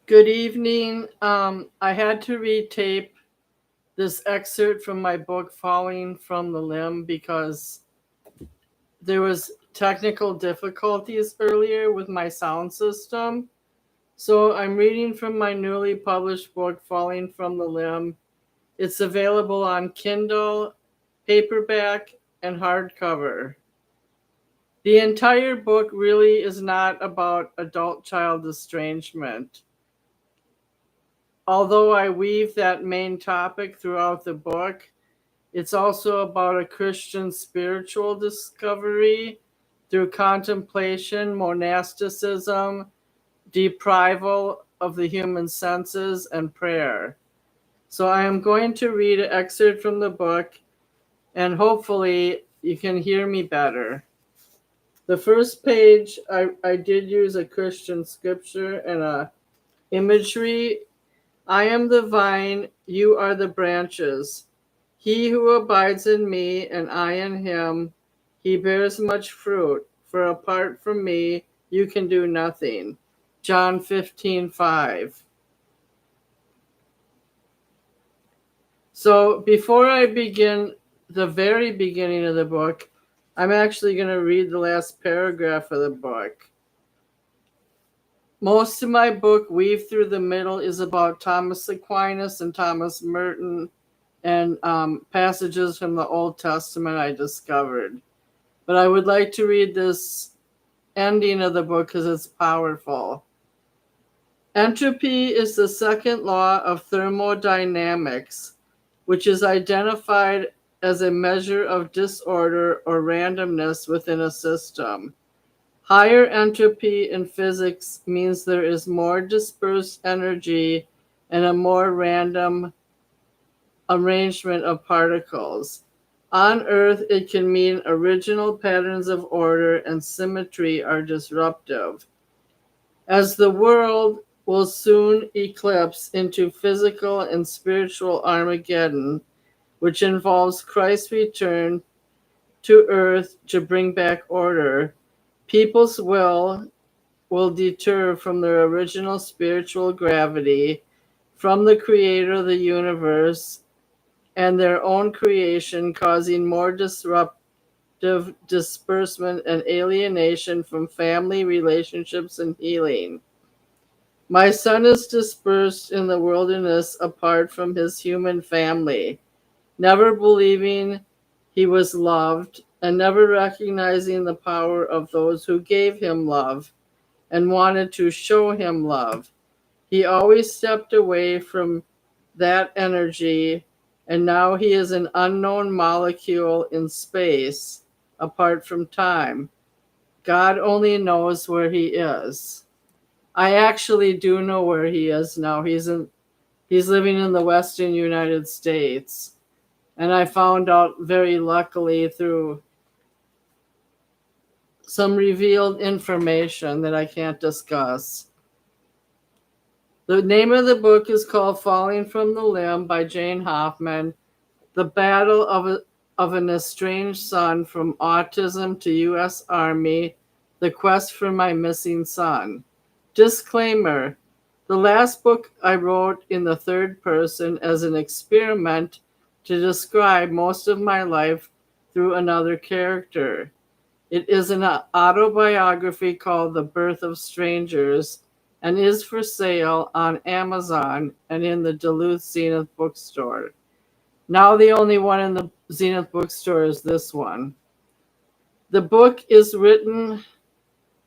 Good evening. I had to retape this excerpt from my book, Falling from the Limb, because there was technical difficulties earlier with my sound system. So I'm reading from my newly published book, Falling from the Limb. It's available on Kindle, paperback, and hardcover. The entire book really is not about adult child estrangement. Although I weave that main topic throughout the book, it's also about a Christian spiritual discovery through contemplation, monasticism, deprival of the human senses, and prayer. So I am going to read an excerpt from the book, and hopefully you can hear me better. The first page, I did use a Christian scripture and a imagery. I am the vine, you are the branches. He who abides in me and I in him, he bears much fruit, for apart from me you can do nothing. John 15:5. So before I begin the very beginning of the book, I'm actually going to read the last paragraph of the book. Most of my book, Weave Through the Middle, is about Thomas Aquinas and Thomas Merton and passages from the Old Testament I discovered. But I would like to read this ending of the book because it's powerful. Entropy is the second law of thermodynamics, which is identified as a measure of disorder or randomness within a system. Higher entropy in physics means there is more dispersed energy and a more random arrangement of particles. On Earth, it can mean original patterns of order and symmetry are disruptive. As the world will soon eclipse into physical and spiritual Armageddon, which involves Christ's return to Earth to bring back order, people's will deter from their original spiritual gravity, from the creator of the universe, and their own creation, causing more disruptive disbursement and alienation from family relationships and healing. My son is dispersed in the wilderness apart from his human family, never believing he was loved and never recognizing the power of those who gave him love and wanted to show him love. He always stepped away from that energy, and now he is an unknown molecule in space, apart from time. God only knows where he is. I actually do know where he is now. He's living in the Western United States. And I found out very luckily through some revealed information that I can't discuss. The name of the book is called Falling from the Limb by Jane Hoffman, The Battle of an Estranged Son from Autism to U.S. Army, The Quest for My Missing Son. Disclaimer: the last book I wrote in the third person as an experiment to describe most of my life through another character. It is an autobiography called The Birth of Strangers and is for sale on Amazon and in the Duluth Zenith bookstore. Now the only one in the Zenith bookstore is this one. The book is written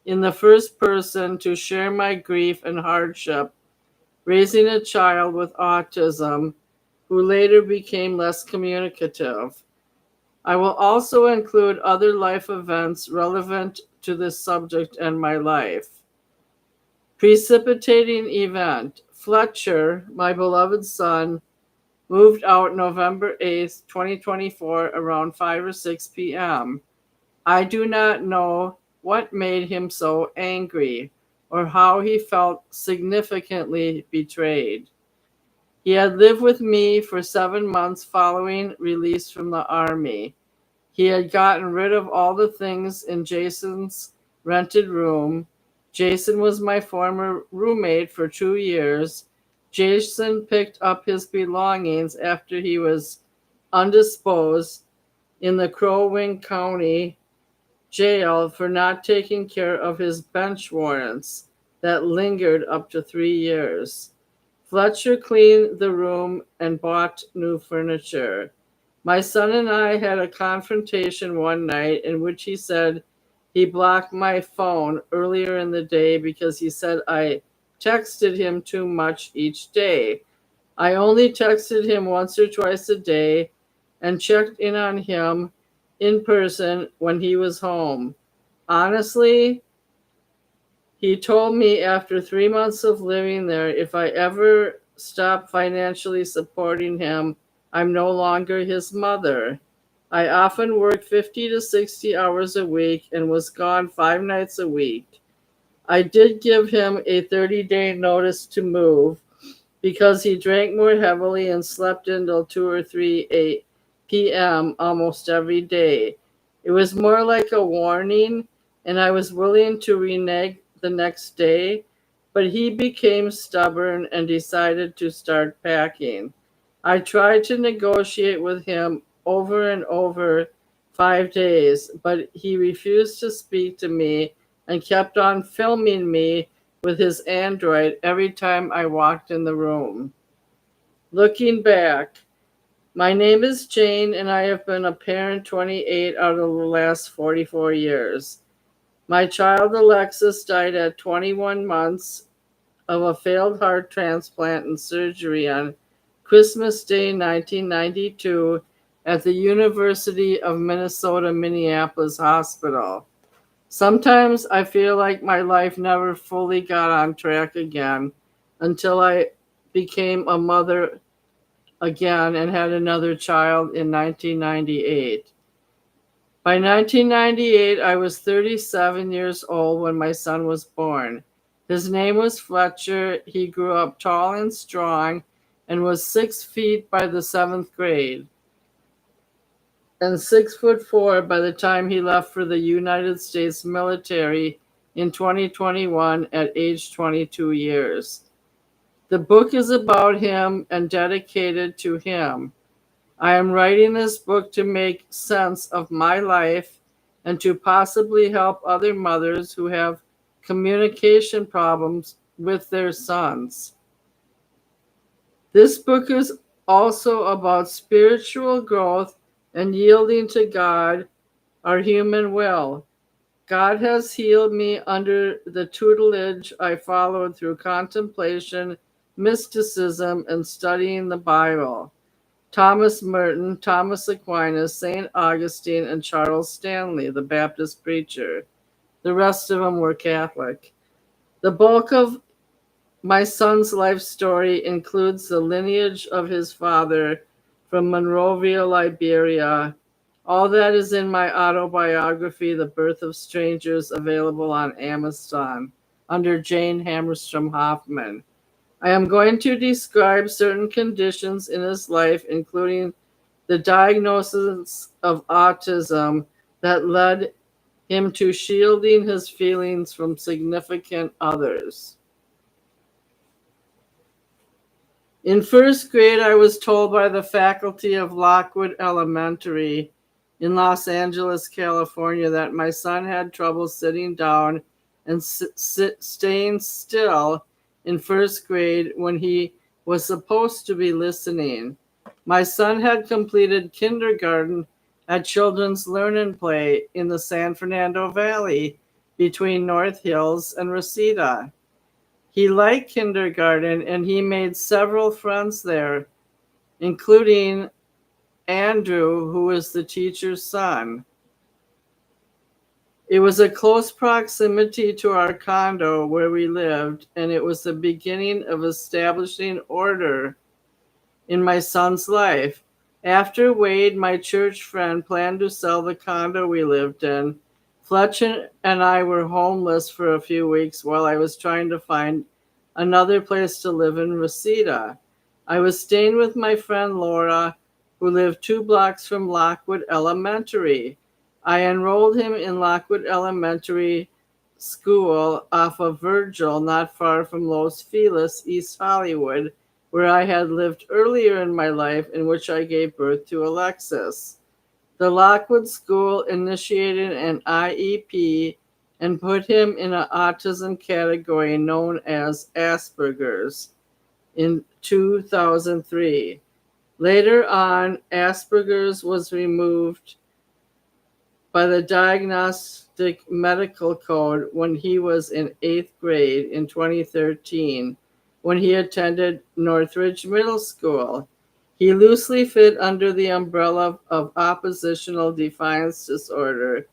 in the first person to share my grief and hardship raising a child with autism who later became less communicative. I will also include other life events relevant to this subject and my life. Precipitating event: Fletcher, my beloved son, moved out November 8th, 2024, around 5 or 6 p.m. I do not know what made him so angry or how he felt significantly betrayed. He had lived with me for 7 months following release from the Army. He had gotten rid of all the things in Jason's rented room. Jason was my former roommate for 2 years. Jason picked up his belongings after he was undisposed in the Crow Wing County jail for not taking care of his bench warrants that lingered up to 3 years. Fletcher cleaned the room and bought new furniture. My son and I had a confrontation one night in which he said he blocked my phone earlier in the day because he said I texted him too much each day. I only texted him once or twice a day and checked in on him in person when he was home. Honestly, he told me after 3 months of living there, if I ever stop financially supporting him, I'm no longer his mother. I often worked 50 to 60 hours a week and was gone 5 nights a week. I did give him a 30-day notice to move because he drank more heavily and slept until 2 or 3 p.m. almost every day. It was more like a warning, and I was willing to renege the next day, but he became stubborn and decided to start packing. I tried to negotiate with him over and over 5 days, but he refused to speak to me and kept on filming me with his Android every time I walked in the room. Looking back, my name is Jane, and I have been a parent 28 out of the last 44 years. My child Alexis died at 21 months of a failed heart transplant and surgery on Christmas Day 1992 at the University of Minnesota Minneapolis Hospital. Sometimes I feel like my life never fully got on track again until I became a mother again and had another child in 1998. By 1998, I was 37 years old when my son was born. His name was Fletcher. He grew up tall and strong and was 6 feet by the seventh grade and 6'4" by the time he left for the United States military in 2021 at age 22 years. The book is about him and dedicated to him. I am writing this book to make sense of my life and to possibly help other mothers who have communication problems with their sons. This book is also about spiritual growth and yielding to God, our human will. God has healed me under the tutelage I followed through contemplation, mysticism, and studying the Bible. Thomas Merton, Thomas Aquinas, St. Augustine, and Charles Stanley, the Baptist preacher. The rest of them were Catholic. The bulk of my son's life story includes the lineage of his father from Monrovia, Liberia. All that is in my autobiography, The Birth of Strangers, available on Amazon under Jane Hammerstrom Hoffman. I am going to describe certain conditions in his life, including the diagnosis of autism that led him to shielding his feelings from significant others. In first grade, I was told by the faculty of Lockwood Elementary in Los Angeles, California, that my son had trouble sitting down and staying still in first grade when he was supposed to be listening. My son had completed kindergarten at Children's Learn and Play in the San Fernando Valley between North Hills and Reseda. He liked kindergarten and he made several friends there, including Andrew, who was the teacher's son. It was a close proximity to our condo where we lived, and it was the beginning of establishing order in my son's life. After Wade, my church friend, planned to sell the condo we lived in, Fletcher and I were homeless for a few weeks while I was trying to find another place to live in Reseda. I was staying with my friend Laura, who lived 2 blocks from Lockwood Elementary. I enrolled him in Lockwood Elementary school off of Virgil, not far from Los Feliz, East Hollywood, where I had lived earlier in my life, in which I gave birth to Alexis. The Lockwood School initiated an IEP and put him in an autism category known as Asperger's in 2003. Later on, Asperger's was removed by the Diagnostic Medical Code when he was in 8th grade in 2013, when he attended Northridge Middle School. He loosely fit under the umbrella of oppositional defiance disorder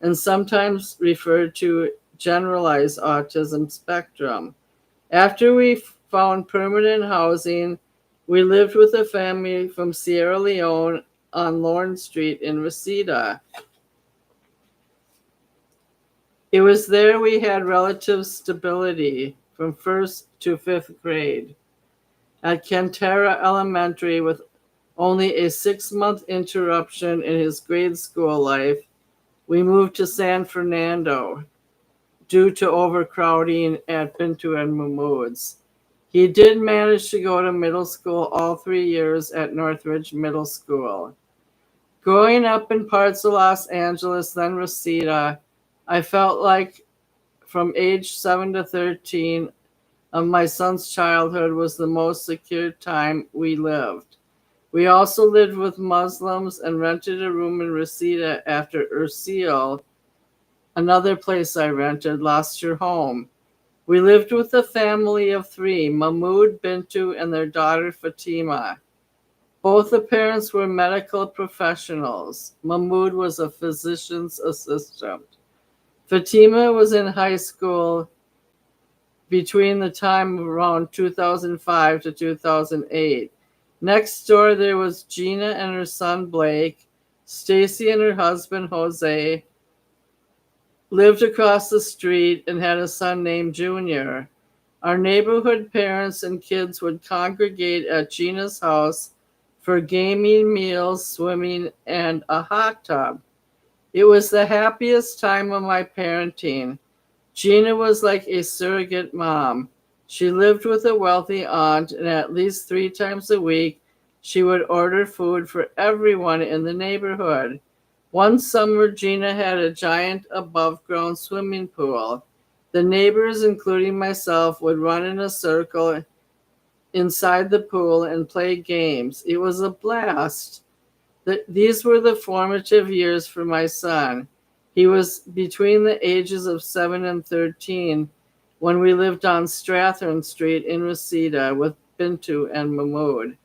and sometimes referred to generalized autism spectrum. After we found permanent housing, we lived with a family from Sierra Leone on Lawrence Street in Reseda. It was there we had relative stability from 1st to 5th grade. At Cantera Elementary, with only a 6-month interruption in his grade school life, we moved to San Fernando due to overcrowding at Pinto and Mahmoud's. He did manage to go to middle school all 3 years at Northridge Middle School. Growing up in parts of Los Angeles, then Reseda, I felt like from age 7 to 13 of my son's childhood was the most secure time we lived. We also lived with Muslims and rented a room in Reseda after Ursil, another place I rented, lost her home. We lived with a family of 3, Mahmoud, Bintu, and their daughter Fatima. Both the parents were medical professionals. Mahmoud was a physician's assistant. Fatima was in high school between the time of around 2005 to 2008. Next door, there was Gina and her son Blake. Stacy and her husband Jose lived across the street and had a son named Junior. Our neighborhood parents and kids would congregate at Gina's house for gaming, meals, swimming, and a hot tub. It was the happiest time of my parenting. Gina was like a surrogate mom. She lived with a wealthy aunt, and at least 3 times a week, she would order food for everyone in the neighborhood. One summer, Gina had a giant above-ground swimming pool. The neighbors, including myself, would run in a circle inside the pool and play games. It was a blast. These were the formative years for my son. He was between the ages of 7 and 13 when we lived on Strathern Street in Reseda with Bintu and Mahmoud.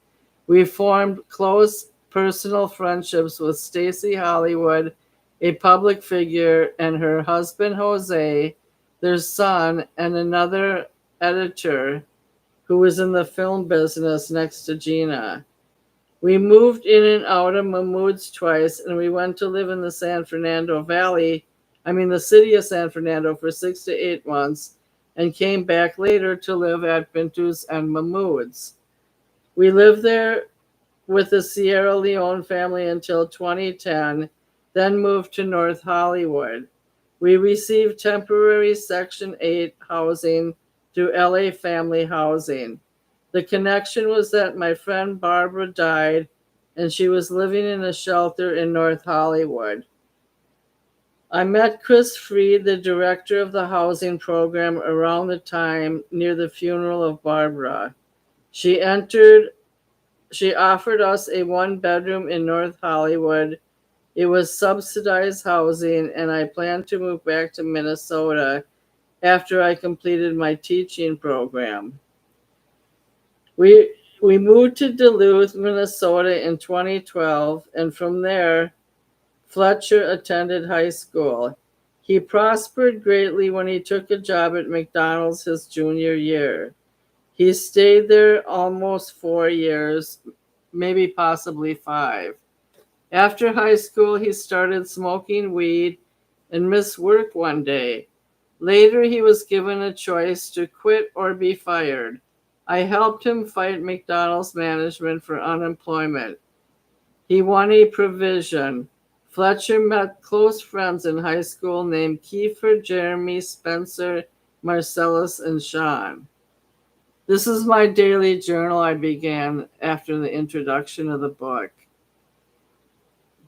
We formed close personal friendships with Stacy Hollywood, a public figure, and her husband Jose, their son, and another editor who was in the film business next to Gina. We moved in and out of Mahmoud's twice, and we went to live in the San Fernando Valley, the city of San Fernando, for 6 to 8 months, and came back later to live at Bintu's and Mahmoud's. We lived there with the Sierra Leone family until 2010, then moved to North Hollywood. We received temporary Section 8 housing through LA Family Housing. The connection was that my friend Barbara died, and she was living in a shelter in North Hollywood. I met Chris Freed, the director of the housing program, around the time near the funeral of Barbara. She offered us a 1-bedroom in North Hollywood. It was subsidized housing, and I planned to move back to Minnesota after I completed my teaching program. We moved to Duluth, Minnesota in 2012, and from there, Fletcher attended high school. He prospered greatly when he took a job at McDonald's his junior year. He stayed there almost 4 years, maybe possibly 5. After high school, he started smoking weed and missed work one day. Later, he was given a choice to quit or be fired. I helped him fight McDonald's management for unemployment. He won a provision, Fletcher met close friends in high school named Kiefer, Jeremy, Spencer, Marcellus, and Sean. This is my daily journal I began after the introduction of the book.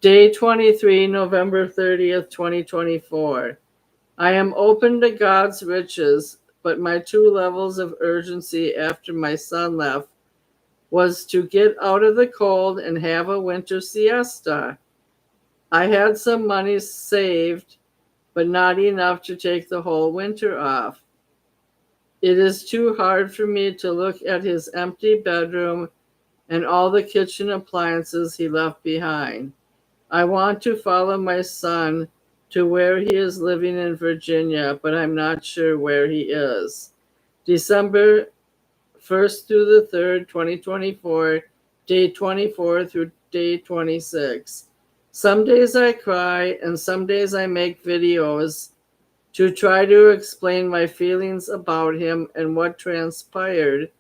Day 23, November 30th, 2024. I am open to God's riches, but my two levels of urgency after my son left was to get out of the cold and have a winter siesta. I had some money saved, but not enough to take the whole winter off. It is too hard for me to look at his empty bedroom and all the kitchen appliances he left behind. I want to follow my son to where he is living in Virginia, but I'm not sure where he is. December 1st through the 3rd, 2024, day 24 through day 26. Some days I cry and some days I make videos to try to explain my feelings about him and what transpired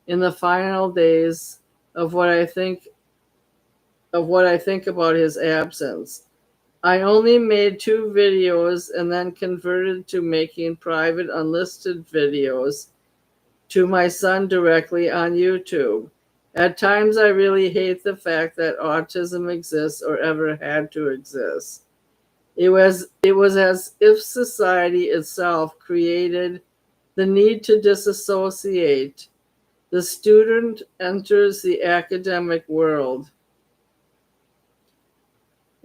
in the final days of what I think about his absence. I only made 2 videos and then converted to making private unlisted videos to my son directly on YouTube. At times I really hate the fact that autism exists or ever had to exist. It was as if society itself created the need to disassociate. The student enters the academic world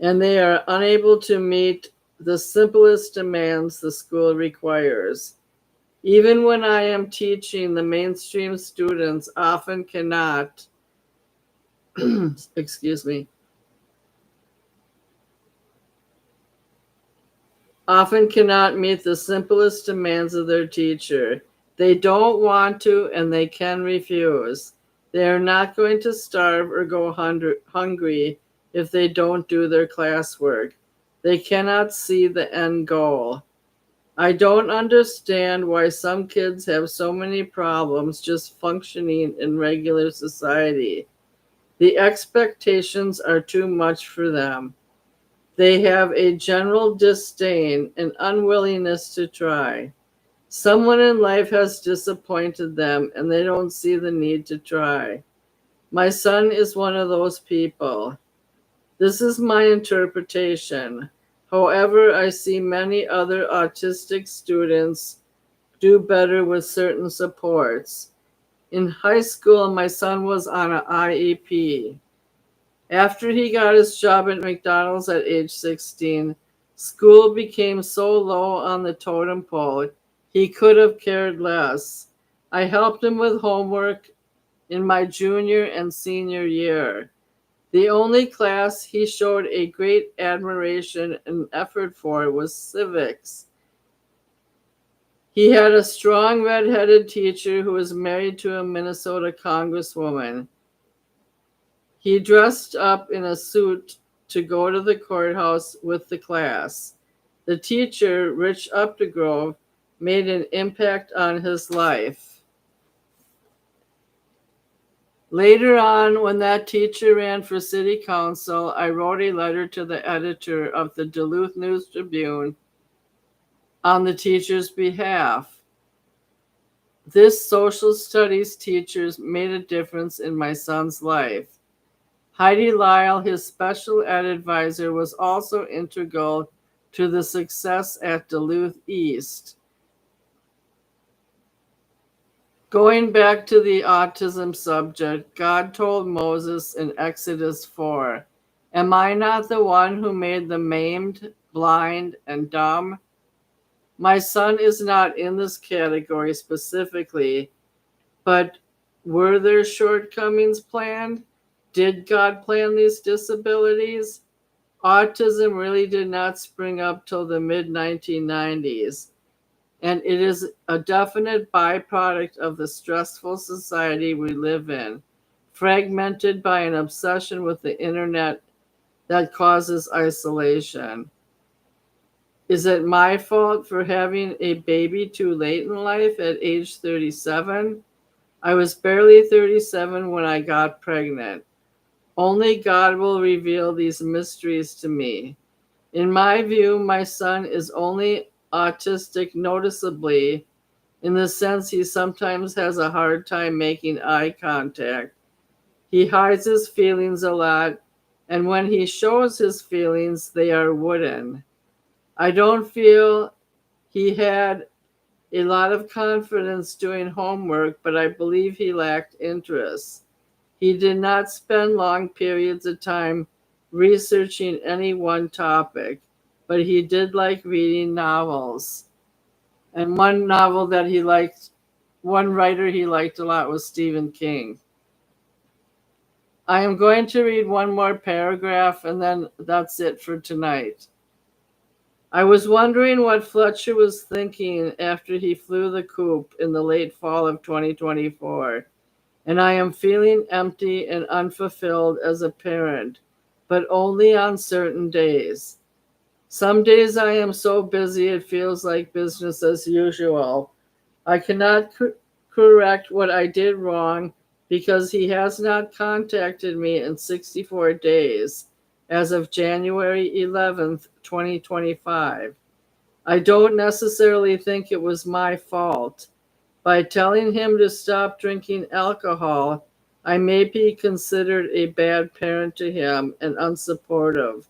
and they are unable to meet the simplest demands the school requires. Even when I am teaching, the mainstream students often cannot, often cannot meet the simplest demands of their teacher. They don't want to and they can refuse. They are not going to starve or go hungry if they don't do their classwork. They cannot see the end goal. I don't understand why some kids have so many problems just functioning in regular society. The expectations are too much for them. They have a general disdain and unwillingness to try. Someone in life has disappointed them and they don't see the need to try. My son is one of those people. This is my interpretation. However, I see many other autistic students do better with certain supports. In high school, my son was on an IEP. After he got his job at McDonald's at age 16, school became so low on the totem pole, he could have cared less. I helped him with homework in my junior and senior year. The only class he showed a great admiration and effort for was civics. He had a strong red-headed teacher who was married to a Minnesota congresswoman. He dressed up in a suit to go to the courthouse with the class. The teacher, Rich Updegrove, made an impact on his life. Later on, when that teacher ran for city council, I wrote a letter to the editor of the Duluth News Tribune on the teacher's behalf. This social studies teacher made a difference in my son's life. Heidi Lyle, his special ed advisor, was also integral to the success at Duluth East. Going back to the autism subject, God told Moses in Exodus 4, "Am I not the one who made the maimed, blind, and dumb?" My son is not in this category specifically, but were there shortcomings planned? Did God plan these disabilities? Autism really did not spring up till the mid-1990s. And it is a definite byproduct of the stressful society we live in, fragmented by an obsession with the internet that causes isolation. Is it my fault for having a baby too late in life at age 37? I was barely 37 when I got pregnant. Only God will reveal these mysteries to me. In my view, my son is only autistic noticeably in the sense he sometimes has a hard time making eye contact. He hides his feelings a lot, and when he shows his feelings, they are wooden. I don't feel he had a lot of confidence doing homework, but I believe he lacked interest. He did not spend long periods of time researching any one topic, but he did like reading novels. And one novel that he liked, one writer he liked a lot was Stephen King. I am going to read one more paragraph and then that's it for tonight. I was wondering what Fletcher was thinking after he flew the coop in the late fall of 2024, and I am feeling empty and unfulfilled as a parent, but only on certain days. Some days I am so busy it feels like business as usual. I cannot correct what I did wrong because he has not contacted me in 64 days as of January 11th, 2025. I don't necessarily think it was my fault. By telling him to stop drinking alcohol, I may be considered a bad parent to him and unsupportive.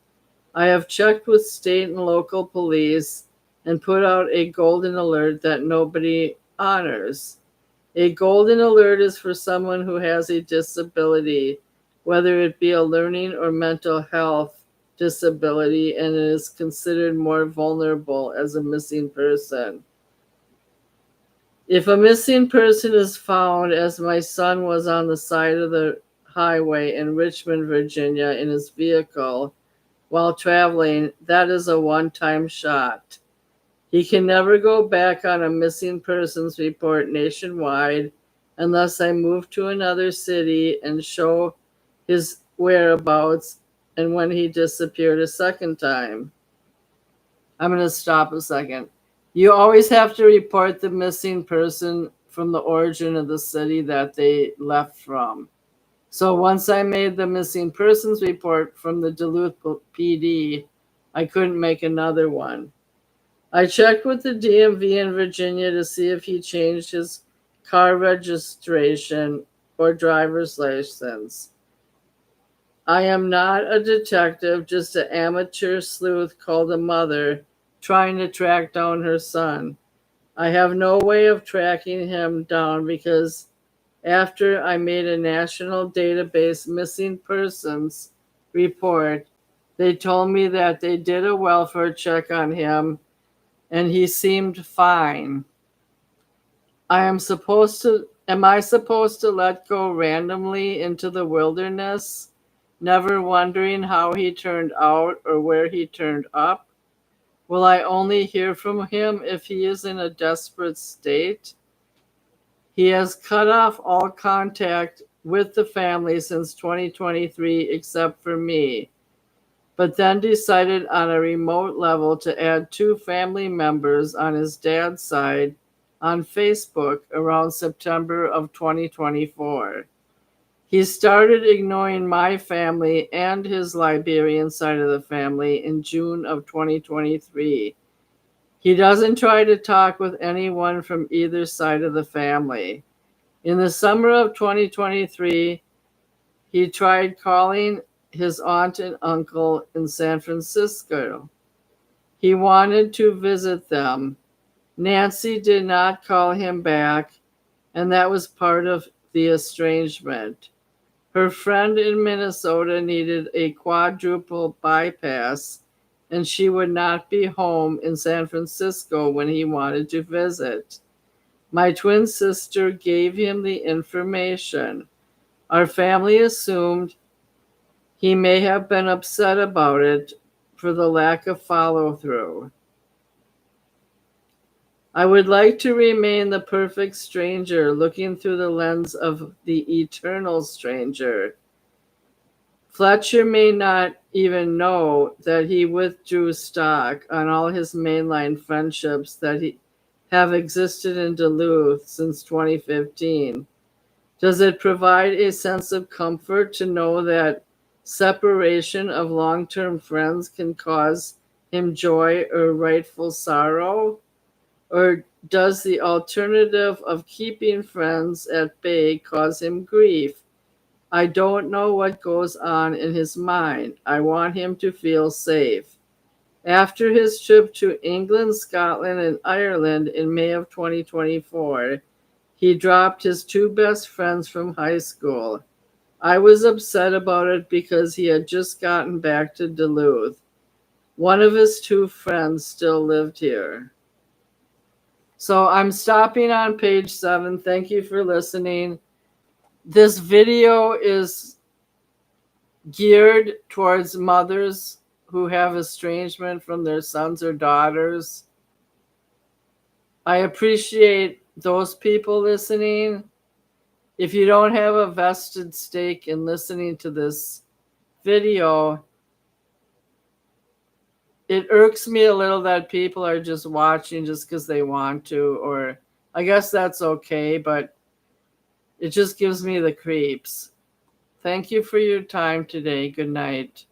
I have checked with state and local police and put out a golden alert that nobody honors. A golden alert is for someone who has a disability, whether it be a learning or mental health disability, and is considered more vulnerable as a missing person. If a missing person is found, as my son was on the side of the highway in Richmond, Virginia, in his vehicle while traveling, that is a one-time shot. He can never go back on a missing persons report nationwide unless I move to another city and show his whereabouts and when he disappeared a second time. I'm going to stop a second. You always have to report the missing person from the origin of the city that they left from. So once I made the missing persons report from the Duluth PD, I couldn't make another one. I checked with the DMV in Virginia to see if he changed his car registration or driver's license. I am not a detective, just an amateur sleuth called a mother trying to track down her son. I have no way of tracking him down because after I made a national database missing persons report, they told me that they did a welfare check on him and he seemed fine. Am I supposed to let go randomly into the wilderness, never wondering how he turned out or where he turned up? Will I only hear from him if he is in a desperate state? He has cut off all contact with the family since 2023 except for me, but then decided on a remote level to add 2 family members on his dad's side on Facebook around September of 2024. He started ignoring my family and his Liberian side of the family in June of 2023. He doesn't try to talk with anyone from either side of the family. In the summer of 2023, he tried calling his aunt and uncle in San Francisco. He wanted to visit them. Nancy did not call him back, and that was part of the estrangement. Her friend in Minnesota needed a quadruple bypass, and she would not be home in San Francisco when he wanted to visit. My twin sister gave him the information. Our family assumed he may have been upset about it for the lack of follow-through. I would like to remain the perfect stranger looking through the lens of the eternal stranger. Fletcher may not even know that he withdrew stock on all his mainline friendships that have existed in Duluth since 2015. Does it provide a sense of comfort to know that separation of long-term friends can cause him joy or rightful sorrow? Or does the alternative of keeping friends at bay cause him grief? I don't know what goes on in his mind. I want him to feel safe. After his trip to England, Scotland, and Ireland in May of 2024, he dropped his two best friends from high school. I was upset about it because he had just gotten back to Duluth. One of his two friends still lived here. So I'm stopping on page 7. Thank you for listening. This video is geared towards mothers who have estrangement from their sons or daughters. I appreciate those people listening. If you don't have a vested stake in listening to this video, it irks me a little that people are just watching just because they want to, or I guess that's okay, but it just gives me the creeps. Thank you for your time today. Good night.